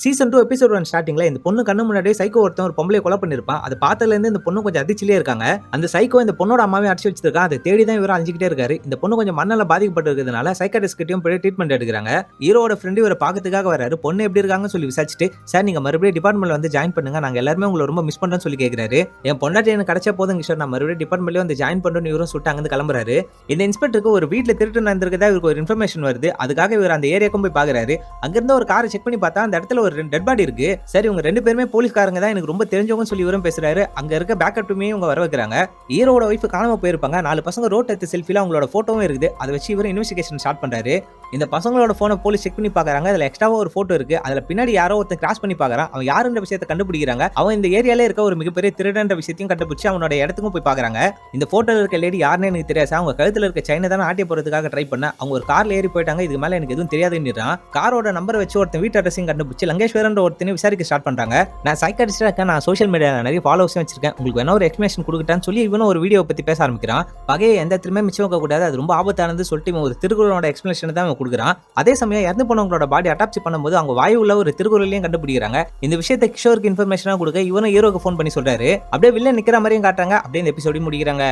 Season 2 episode 1 ஸ்டார்டிங்ல இந்த பொண்ணு கண்ணு முன்னாடியே சைக்கோ ஒருத்தன் ஒரு பொம்பளைய கொலை பண்ணிருப்பான். அது பார்த்ததுல இருந்து இந்த பொண்ணு கொஞ்சம் அதிர்ச்சியிலே இருக்காங்க. அந்த சைக்கோ இந்த பொண்ணோட அம்மாவே அடிச்சு வச்சிருக்கான். அதை தேடி தான் இவரும் அலைஞ்சிக்கிட்டே இருக்காரு. இந்த பொண்ணு கொஞ்சம் மண்ணால பாதிக்கப்பட்டிருக்கிறதுனால சைக்காட்ரிஸ்ட் கிட்டயும் போய் ட்ரீட்மெண்ட் எடுக்கிறாங்க. ஹீரோவோட ஃப்ரெண்ட் இவரை பார்க்கறதுக்காக வராரு. பொண்ணு எப்படி இருக்காங்கன்னு சொல்லி விசாரிச்சுட்டு, சார் நீங்க மறுபடியும் டிபார்ட்மெண்ட்ல வந்து ஜாயின் பண்ணுங்க, நாங்க எல்லாருமே உங்களை ரொம்ப மிஸ் பண்றோம்னு சொல்லி கேட்கிறாரு. என் பொண்டாட்டி எனக்கு கிடைச்சா போதுங்க சார், நான் மறுபடியும் டிபார்ட்மெண்ட்லயே வந்து ஜாயின் பண்றோம்னு இவரும் சொல்லிட்டு அங்கிருந்து கிளம்புறாரு. இந்த இன்ஸ்பெக்டருக்கு ஒரு வீட்ல திருட்டு நடந்திருக்கதா இவருக்கு ஒரு இன்ஃபர்மேஷன் வருது. அதுக்காக இவர் அந்த ஏரியாக்கும் போய் பாக்குறாரு. அங்கிருந்த ஒரு காரை செக் பண்ணி பார்த்தா அந்த இடத்துல ஒரு டெட் பாடி இருக்கு. சரி இவங்க ரெண்டு பேருமே போலீஸ்காரங்க தான், எனக்கு ரொம்ப தெரிஞ்சவங்கன்னு சொல்லி இவரும் பேசுறாரு. அங்க இருக்க பேக்கப் டீமையும் இவங்க வர வைக்கிறாங்க. ஹீரோவோட வைஃப் காணாம போயிருப்பாங்க. 4 பசங்க ரோட் எடுத்து செல்ஃபில அவங்களோட போட்டோவும் இருக்குது. அதை வச்சு இவர் இன்வெஸ்டிகேஷன் ஸ்டார்ட் பண்றாரு. இந்த பசங்களோட போனை போலீஸ் செக் பண்ணி பாக்குறாங்க. அதுல எக்ஸ்ட்ராவா ஒரு போட்டோ இருக்கு. அதுல பின்னாடி யாரோ ஒருத்தன் கிராஸ் பண்ணி பாக்குறான். அவன் யாருன்ற விஷயத்தை கண்டுபிடிக்கிறாங்க. அவன் இந்த ஏரியால இருக்க ஒரு மிகப்பெரிய திருடன்ற விஷயத்தையும் கண்டுபிடிச்சு அவனோட இடத்துக்கும் போய் பாக்குறாங்க. இந்த போட்டோல இருக்க லேடி யாருன்னு எனக்கு தெரியாது. அவங்க கழுத்துல இருக்க செயினை தான் ஆட்டிய போறதுக்காக ட்ரை பண்ண. அவங்க ஒரு கார்ல ஏறி போயிட்டாங்க. இதுக்கு மேல எனக்கு எதுவும் தெரியாதுன்னுறான். காரோட நம்பரை வச்சு ஒருத்தன் வீட்டு அட்ரஸையும் கண்டுபிடிச்சு லங்கேஸ்வரன் ஒருத்தனை விசாரிக்க ஸ்டார்ட் பண்றாங்க. நான் சைக்காட்ரிஸ்டா இருக்கேன், நான் சோஷியல் மீடியால நிறைய ஃபாலோவர்ஸும் வச்சிருக்கேன், உங்களுக்கு வேணா ஒரு எக்ஸ்பிளேஷன் கொடுக்கட்டான்னு சொல்லி இவனும் ஒரு வீடியோ பத்தி பேச ஆரம்பிக்கிறான். பகையை எந்த இடத்துலயுமே மிச்சம் வைக்க கூடாது, அது ரொம்ப ஆபத்தானது சொல்லிட்டு இவன் ஒரு திருக்குறளோட எக்ஸ்பிளேஷன் தான் அவன் கொடுக்குறான். அதே சமயம் இறந்து போனவங்களோட பாடி அட்டாப்சி பண்ணும்போது அவங்க வாயு உள்ள ஒரு திருக்குறளையும் கண்டுபிடிக்கிறாங்க. இந்த விஷயத்தை கிஷோருக்கு இன்ஃபர்மேஷனா கொடுக்க இவனும் ஹீரோக்கு ஃபோன் பண்ணி சொல்றாரு. அப்படியே வில்லன் நிக்கிற மாதிரியும் காட்டுறாங்க. அப்படியே இந்த எபிசோடையும் முடிக்கிறாங்க.